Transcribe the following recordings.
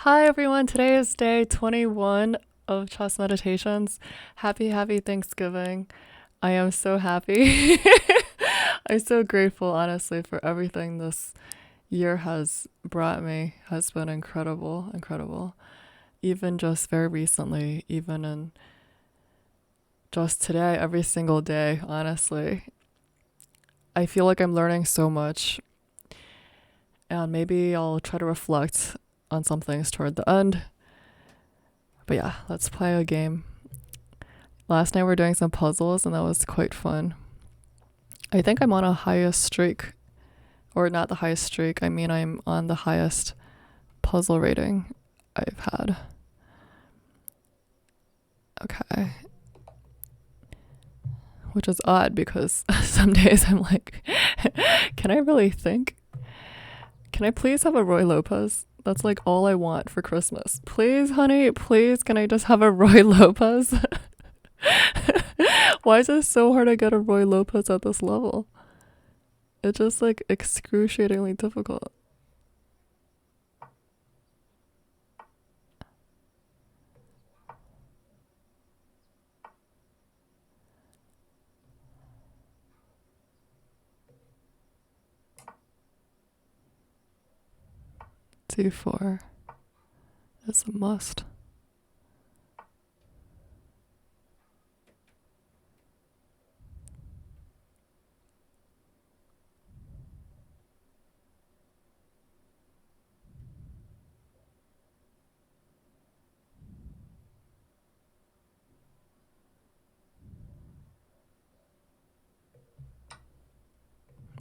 Hi everyone, today is day 21 of Chess Meditations. Happy Thanksgiving. I am so happy. I'm so grateful, honestly, for everything this year has brought me. Has been incredible. Even just very recently, even in just today, every single day, honestly. I feel like I'm learning so much, and maybe I'll try to reflect on some things toward the end. But yeah, let's play a game. Last night we were doing some puzzles and that was quite fun. I think I'm on a highest streak. Or not the highest streak, I mean I'm on the highest puzzle rating I've had. Okay. Which is odd because some days I'm like, can I really think? Can I please have a Roy Lopez? That's like all I want for Christmas. Please, honey, please, can I just have a Roy Lopez? Why is it so hard to get a Roy Lopez at this level? It's just like excruciatingly difficult. D4 is a must.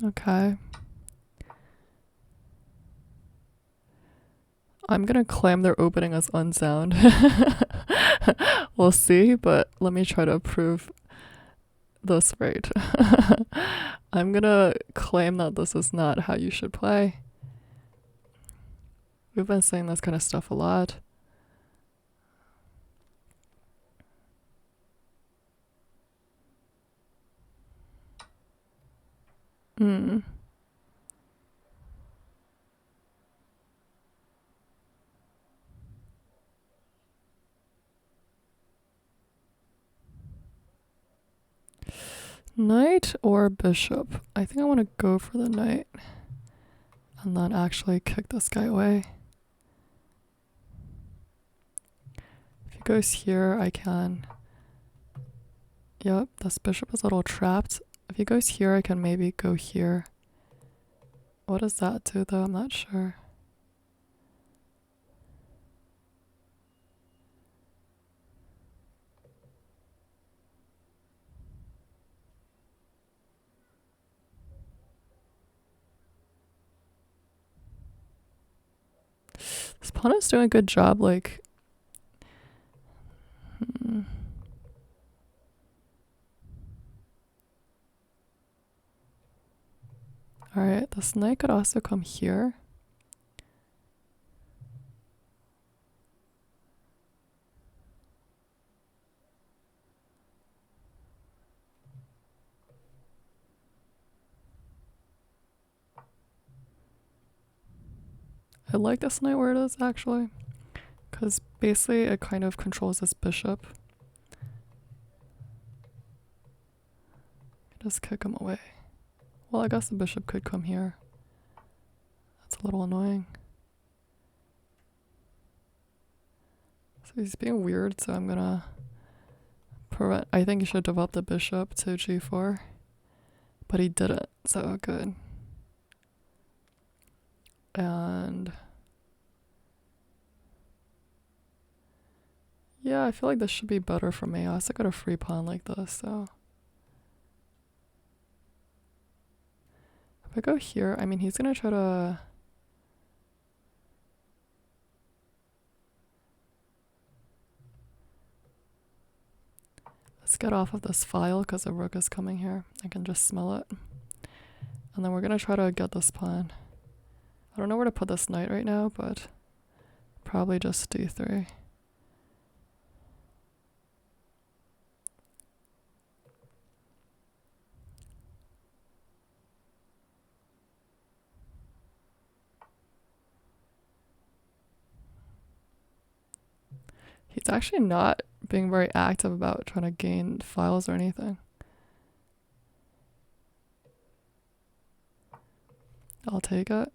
Okay. I'm gonna claim their opening as unsound. We'll see, but let me try to prove this right. I'm gonna claim that this is not how you should play. We've been saying this kind of stuff a lot. Hmm. Knight or bishop? I think I want to go for the knight and then actually kick this guy away. If he goes here, I can... Yep, this bishop is a little trapped. If he goes here, I can maybe go here. What does that do, though? I'm not sure. This pawn is doing a good job, like... Alright, this knight could also come here. I like this knight where it is, actually. Because basically it kind of controls this bishop. Just kick him away. Well, I guess the bishop could come here. That's a little annoying. So he's being weird, so I'm gonna prevent... I think he should develop the bishop to g4. But he didn't, so good. And... yeah, I feel like this should be better for me. I also got a free pawn like this, so... if I go here, I mean, he's gonna try to... let's get off of this file because the rook is coming here. I can just smell it. And then we're gonna try to get this pawn. I don't know where to put this knight right now, but probably just d3. He's actually not being very active about trying to gain files or anything. I'll take it.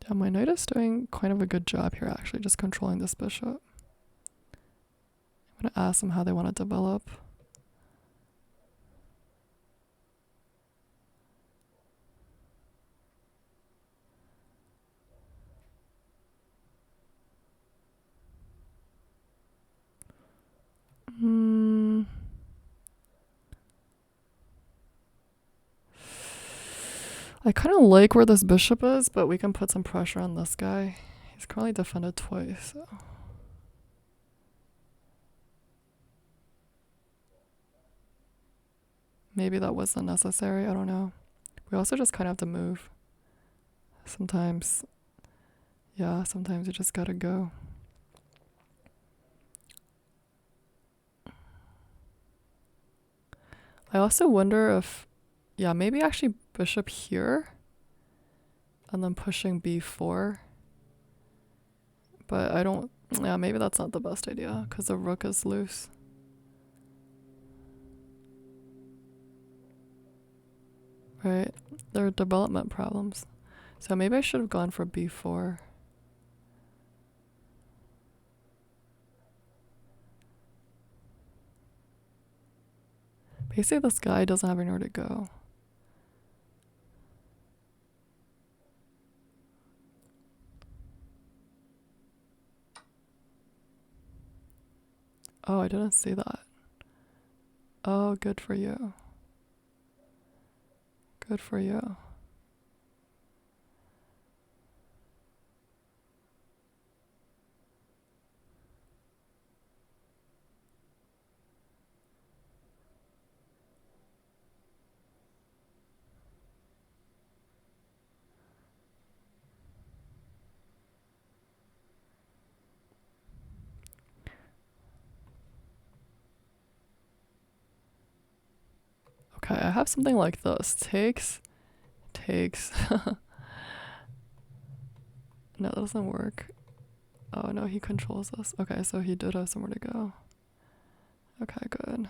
Yeah, my knight is doing kind of a good job here, actually, just controlling this bishop. I'm going to ask them how they want to develop. I kind of like where this bishop is, but we can put some pressure on this guy. He's currently defended twice, so. Maybe that wasn't necessary, I don't know. We also just kind of have to move. Sometimes, yeah, sometimes you just gotta go. I also wonder if, yeah, maybe actually bishop here and then pushing b4. But I don't, yeah, maybe that's not the best idea because the rook is loose. Right, there are development problems. So maybe I should have gone for b4. Basically, this guy doesn't have anywhere to go. Oh, I didn't see that. Oh, good for you. Good for you. Okay, I have something like this. Takes. No, that doesn't work. Oh no, he controls us. Okay, so he did have somewhere to go. Okay, good.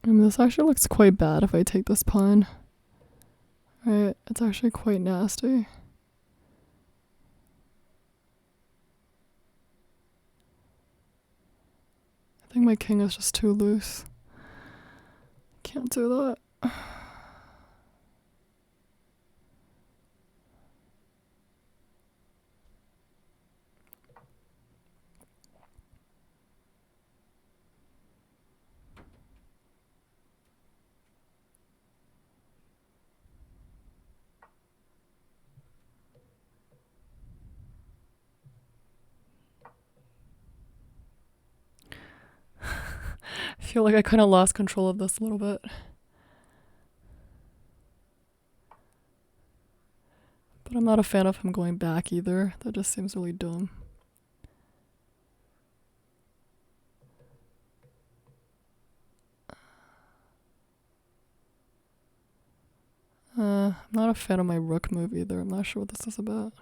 I mean, this actually looks quite bad if I take this pawn. Right, it's actually quite nasty. I think my king is just too loose. Can't do that. I feel like I kind of lost control of this a little bit. But I'm not a fan of him going back either. That just seems really dumb. I'm not a fan of my rook move either. I'm not sure what this is about.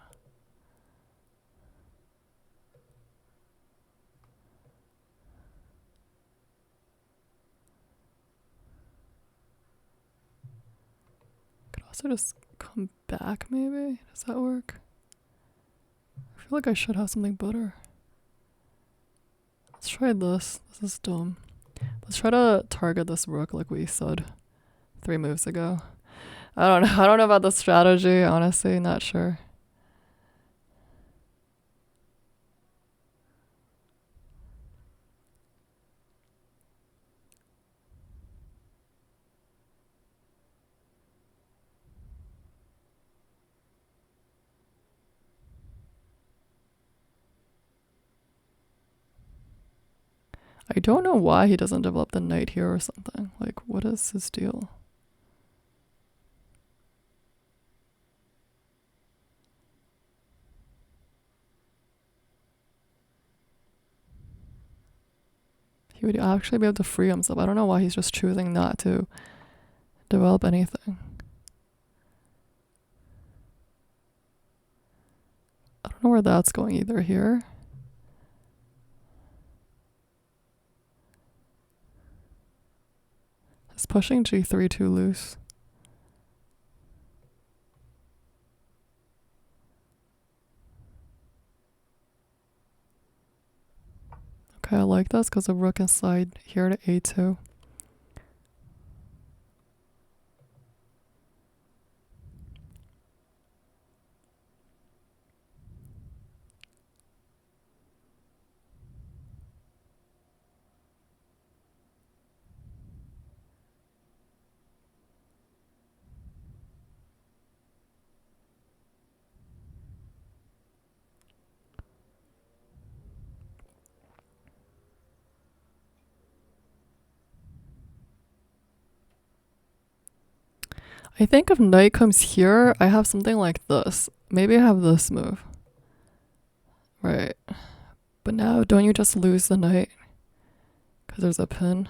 Could also just come back maybe? Does that work? I feel like I should have something better. Let's try this. This is dumb. Let's try to target this rook like we said 3 moves ago. I don't know. I don't know about the strategy, honestly. Not sure. I don't know why he doesn't develop the knight here or something. Like, what is his deal? He would actually be able to free himself. I don't know why he's just choosing not to develop anything. I don't know where that's going either here. Is pushing g3 too loose? Okay, I like this because the rook can slide here to a2. I think if knight comes here, I have something like this. Maybe I have this move. Right. But now, don't you just lose the knight? Because there's a pin.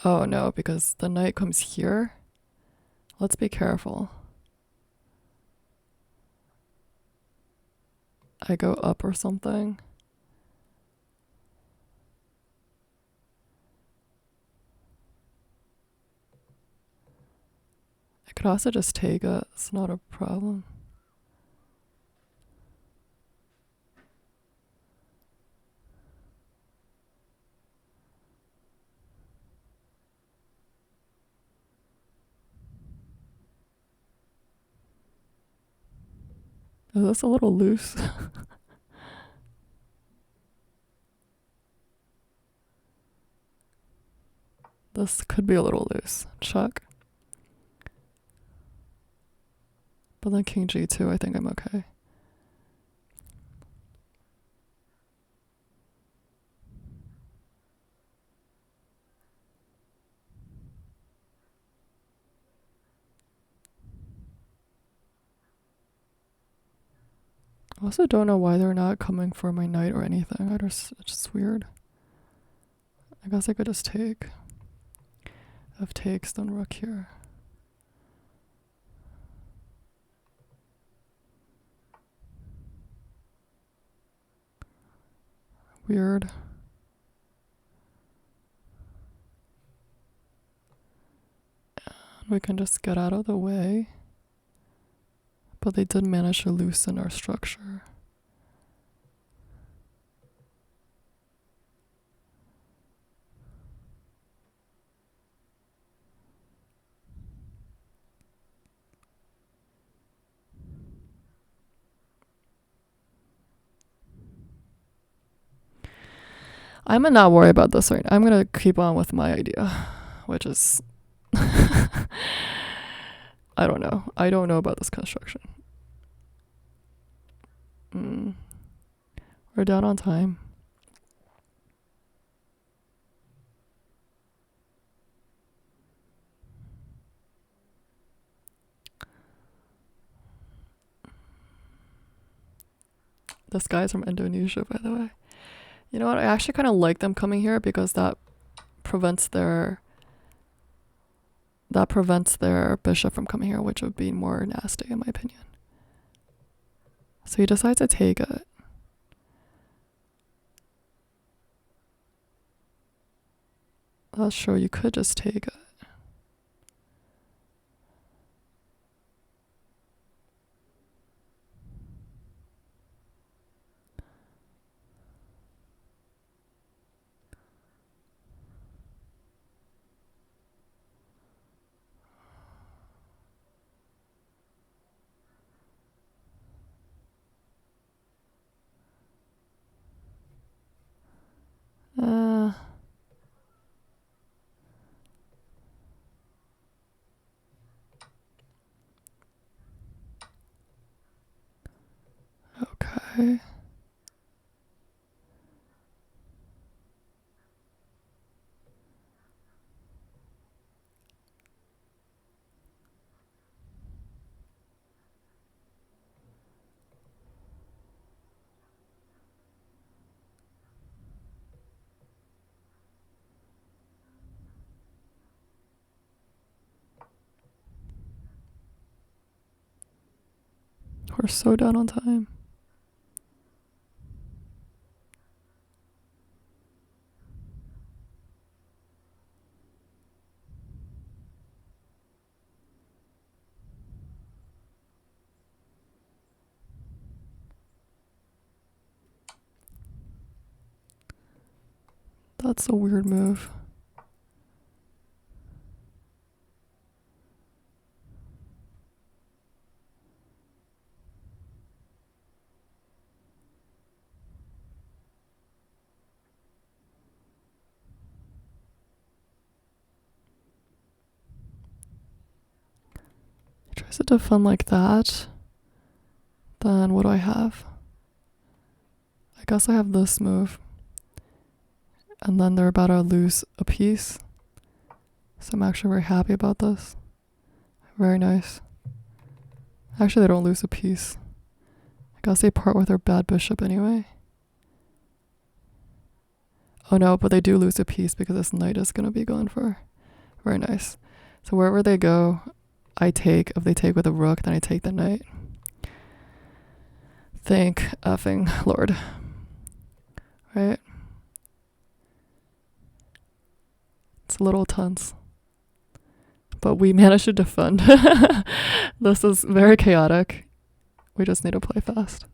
Oh no, because the knight comes here. Let's be careful. I go up or something. I could also just take it. It's not a problem. Is this a little loose? This could be a little loose. Check. But then king g2, I think I'm okay. I also don't know why they're not coming for my knight or anything. It's just weird. I guess I could just take. F takes, then rook here. Weird. And we can just get out of the way. But they did manage to loosen our structure. I'm gonna not worry about this right now. I'm gonna keep on with my idea, which is I don't know. I don't know about this construction. We're down on time. This guy's from Indonesia, by the way. You know what? I actually kind of like them coming here because that prevents their bishop from coming here, which would be more nasty in my opinion. So he decides to take it. That's true. You could just take it. Okay. We're so down on time. That's a weird move. He tries to defend like that. Then what do I have? I guess I have this move. And then they're about to lose a piece. So I'm actually very happy about this. Very nice. Actually, they don't lose a piece. I guess they part with their bad bishop anyway. Oh no, but they do lose a piece because this knight is going to be going for. Very nice. So wherever they go, I take. If they take with a rook, then I take the knight. Thank effing Lord. Right? It's a little tense. But we managed to defend. This is very chaotic. We just need to play fast.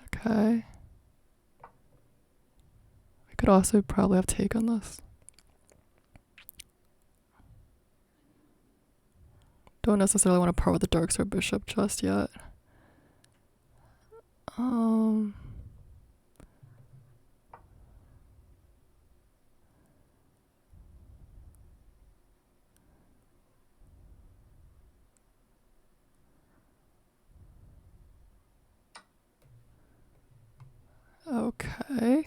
Okay. We could also probably have taken this. Don't necessarily want to part with the dark sword bishop just yet. Okay.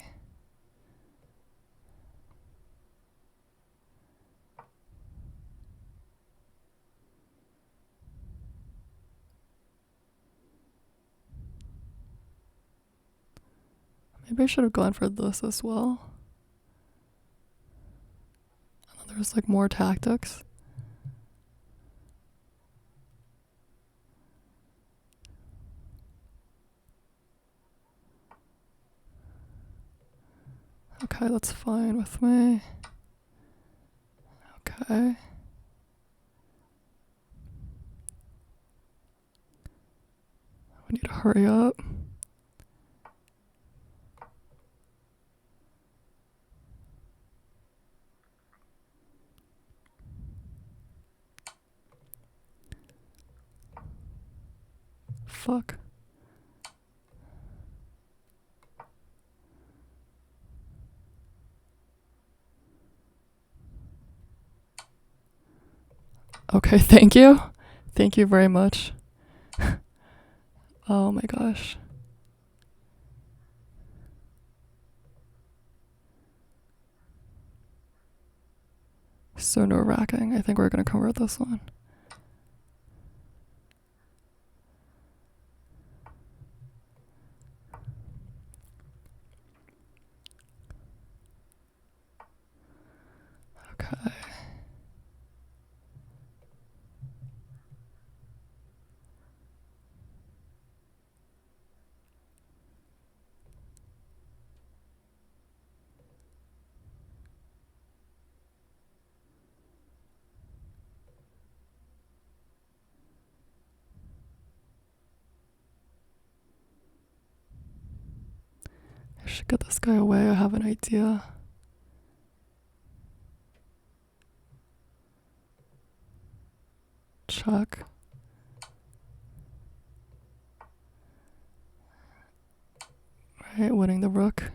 Maybe I should have gone for this as well. And then there's like more tactics. Okay, that's fine with me. Okay. We need to hurry up. Fuck. Okay, thank you. Thank you very much. Oh my gosh. So nerve-wracking. I think we're gonna convert this one. Okay. I should get this guy away. I have an idea. Check. Right, winning the rook.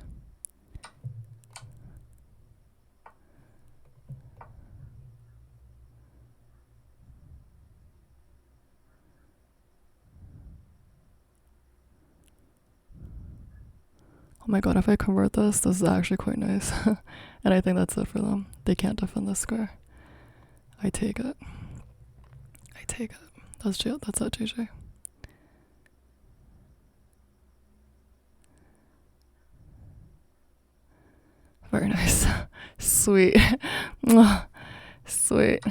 Oh my god, if I convert this, this is actually quite nice. And I think that's it for them. They can't defend this square. I take it. I take it. That's it, JJ. Sweet. Sweet.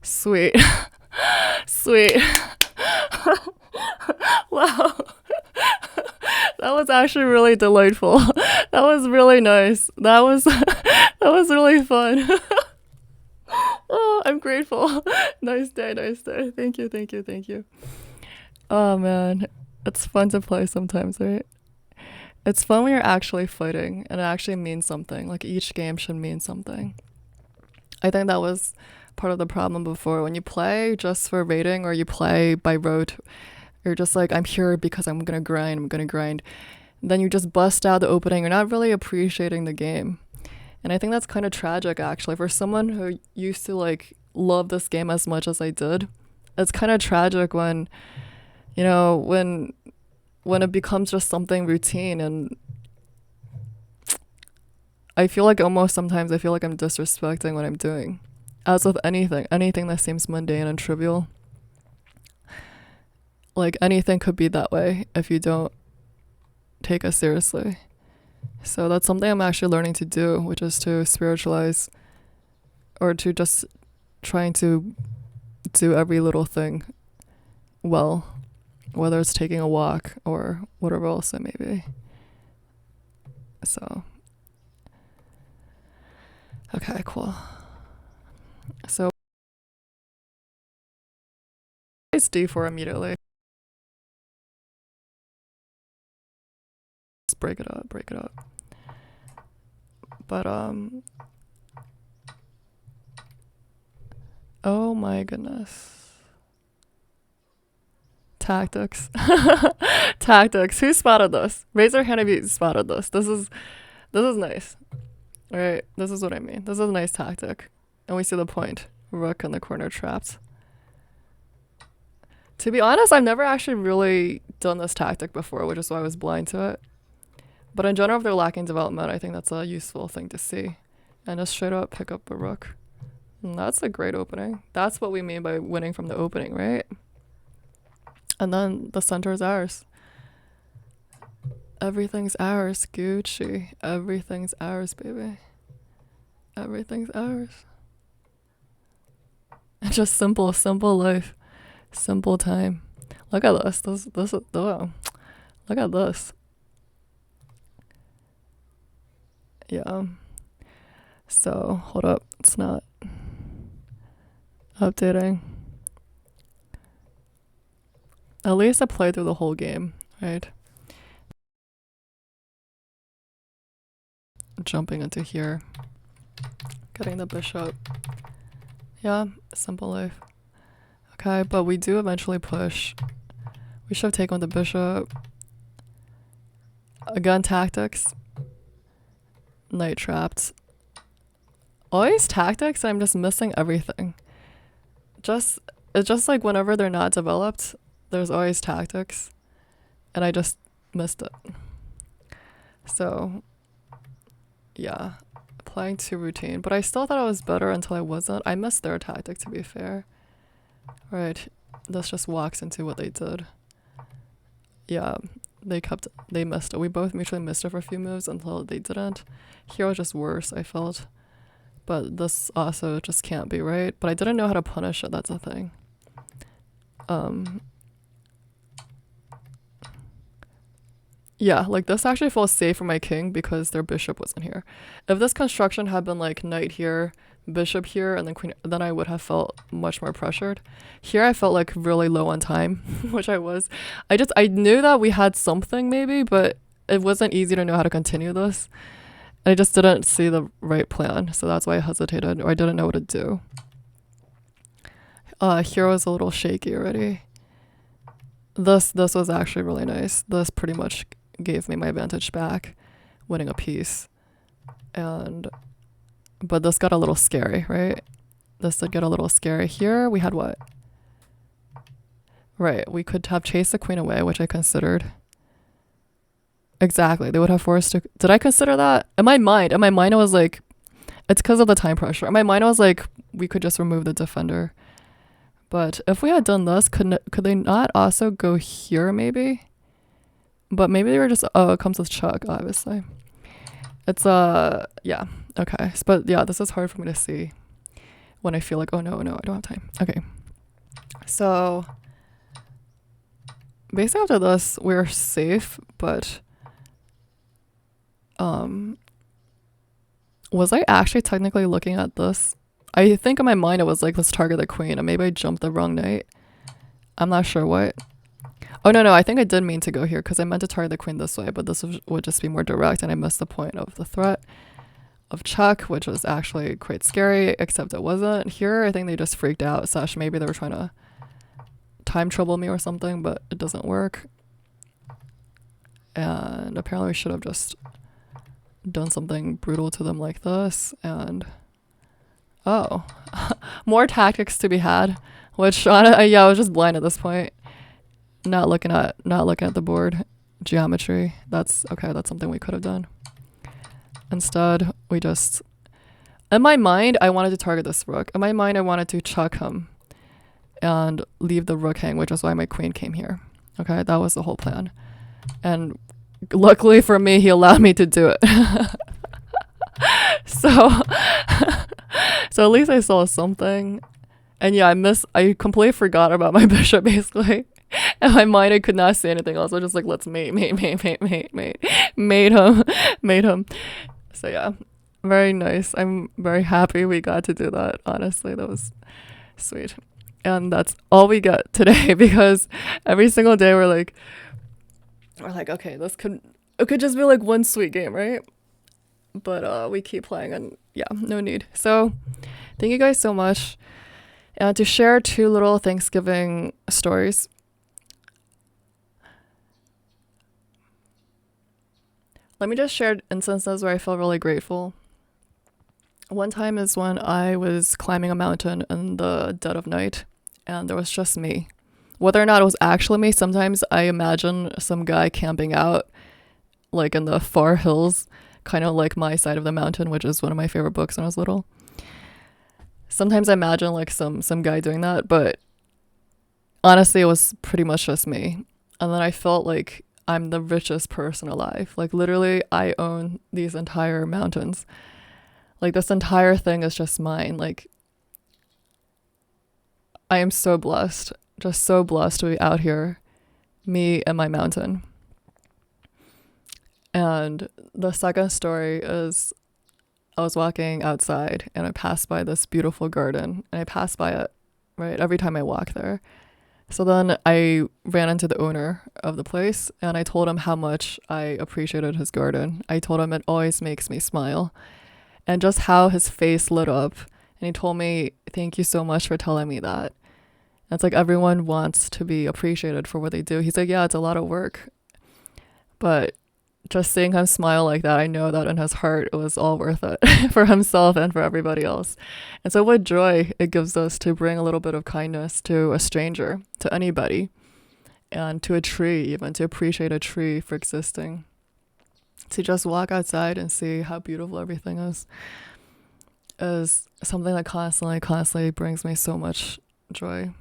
Sweet. Sweet. Wow. That was actually really delightful. That was really nice. That was that was really fun. Oh, I'm grateful. Nice day, nice day. Thank you, thank you, thank you. Oh man, it's fun to play sometimes, right? It's fun when you're actually fighting and it actually means something. Like each game should mean something. I think that was part of the problem before. When you play just for rating or you play by rote, you're just like, I'm here because I'm gonna grind. Then you just bust out the opening. You're not really appreciating the game. And I think that's kind of tragic actually. For someone who used to like love this game as much as I did, it's kind of tragic when, you know, when it becomes just something routine. And I feel like almost sometimes I feel like I'm disrespecting what I'm doing. As with anything that seems mundane and trivial. Like anything could be that way if you don't take us seriously. So that's something I'm actually learning to do, which is to spiritualize or to just trying to do every little thing well, whether it's taking a walk or whatever else it may be. So, okay, cool. So, it's D4 immediately. Just break it up, break it up. But, oh my goodness. Tactics. Tactics. Who spotted this? Raise your hand if you spotted this. This is nice. Alright, this is what I mean. This is a nice tactic. And we see the point. Rook in the corner trapped. To be honest, I've never actually really done this tactic before, which is why I was blind to it. But in general, if they're lacking development, I think that's a useful thing to see. And just straight up pick up a rook. And that's a great opening. That's what we mean by winning from the opening, right? And then the center is ours. Everything's ours, Gucci. Everything's ours, baby. Everything's ours. Just simple life. Simple time. Look at this. Oh, look at this. Yeah. So, hold up. It's not updating. At least I played through the whole game, right? Jumping into here. Getting the bishop. Yeah, simple life. Okay, but we do eventually push. We should have taken the bishop. Again, tactics. Knight trapped. Always tactics, I'm just missing everything. It's just like whenever they're not developed, there's always tactics. And I just missed it. So, yeah. Applying to routine. But I still thought I was better until I wasn't. I missed their tactic, to be fair. Right. This just walks into what they did. Yeah. They missed it. We both mutually missed it for a few moves until they didn't. Here was just worse, I felt. But this also just can't be right. But I didn't know how to punish it, that's the thing. Yeah, like this actually feels safe for my king because their bishop wasn't here. If this construction had been like knight here, bishop here, and then queen, then I would have felt much more pressured. Here I felt like really low on time, which I was. I knew that we had something maybe, but it wasn't easy to know how to continue this. I just didn't see the right plan, so that's why I hesitated, or I didn't know what to do. Here was a little shaky already. This was actually really nice. This pretty much gave me my advantage back, winning a piece. But this got a little scary, right? This did get a little scary. Here we had what? Right, we could have chased the queen away, which I considered. Exactly. They would have forced to. Did I consider that? In my mind, I was like, it's because of the time pressure. In my mind, I was like, we could just remove the defender. But if we had done this, could they not also go here maybe? But maybe they were just, oh, it comes with Chuck, obviously. It's, yeah, okay. But yeah, this is hard for me to see when I feel like, oh no, I don't have time. Okay. So basically after this, we're safe, but, was I actually technically looking at this? I think in my mind it was like, let's target the queen, and maybe I jumped the wrong knight. I'm not sure what. Oh, no, I think I did mean to go here because I meant to target the queen this way, but this would just be more direct, and I missed the point of the threat of Chuck, which was actually quite scary, except it wasn't. Here, I think they just freaked out, / maybe they were trying to time trouble me or something, but it doesn't work. And apparently we should have just done something brutal to them like this, and oh, more tactics to be had, which yeah, I was just blind at this point. Not looking at the board geometry. That's okay. That's something we could have done. Instead, we just, in my mind, I wanted to target this rook. In my mind, I wanted to chuck him and leave the rook hang, which is why my queen came here. Okay, that was the whole plan. And luckily for me, he allowed me to do it. So, so at least I saw something. And yeah, I completely forgot about my bishop, basically. In my mind, I could not say anything else. I was just like, let's mate him. So yeah, very nice. I'm very happy we got to do that. Honestly, that was sweet. And that's all we got today, because every single day we're like, okay, it could just be like one sweet game, right? But we keep playing, and yeah, no need. So thank you guys so much. And to share 2 little Thanksgiving stories. Let me just share instances where I feel really grateful. One time is when I was climbing a mountain in the dead of night, and there was just me. Whether or not it was actually me, sometimes I imagine some guy camping out, like in the far hills, kind of like My Side of the Mountain, which is one of my favorite books when I was little. Sometimes I imagine like some guy doing that, but honestly, it was pretty much just me. And then I felt like I'm the richest person alive. Like literally, I own these entire mountains. Like this entire thing is just mine. Like I am so blessed, just so blessed to be out here, me and my mountain. And the second story is I was walking outside and I passed by this beautiful garden, and I passed by it, right, every time I walk there. So then I ran into the owner of the place and I told him how much I appreciated his garden. I told him it always makes me smile, and just how his face lit up. And he told me, thank you so much for telling me that. And it's like everyone wants to be appreciated for what they do. He's like, yeah, it's a lot of work, but just seeing him smile like that, I know that in his heart it was all worth it for himself and for everybody else. And so what joy it gives us to bring a little bit of kindness to a stranger, to anybody, and to a tree, even to appreciate a tree for existing. To just walk outside and see how beautiful everything is something that constantly brings me so much joy.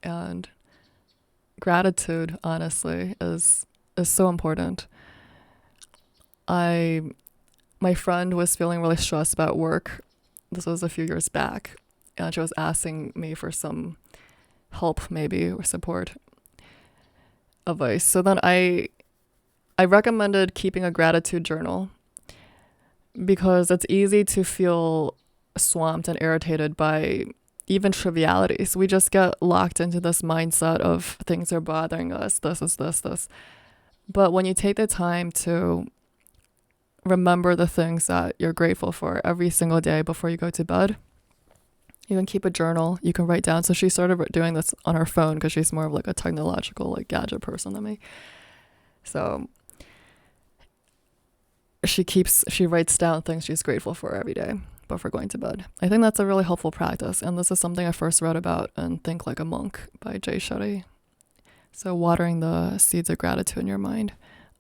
And gratitude, honestly, is so important. My friend was feeling really stressed about work. This was a few years back, and she was asking me for some help, maybe, or support, advice. So then I recommended keeping a gratitude journal, because it's easy to feel swamped and irritated by even trivialities. We just get locked into this mindset of things are bothering us, this is this. But when you take the time to remember the things that you're grateful for every single day before you go to bed, you can keep a journal, you can write down. So she started doing this on her phone because she's more of like a technological, like gadget person than me. So she writes down things she's grateful for every day before going to bed. I think that's a really helpful practice, and this is something I first read about in Think Like a Monk by Jay Shetty. So watering the seeds of gratitude in your mind.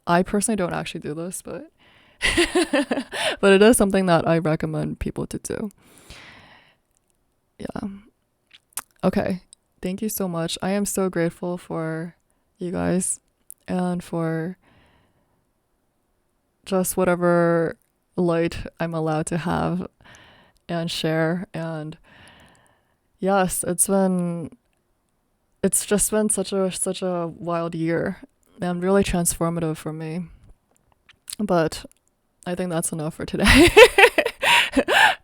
I personally don't actually do this, but but it is something that I recommend people to do. Yeah. Okay. Thank you so much. I am so grateful for you guys and for just whatever light I'm allowed to have and share. And yes, it's just been such a wild year and really transformative for me. But I think that's enough for today.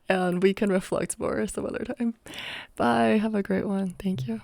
And we can reflect more some other time. Bye. Have a great one. Thank you.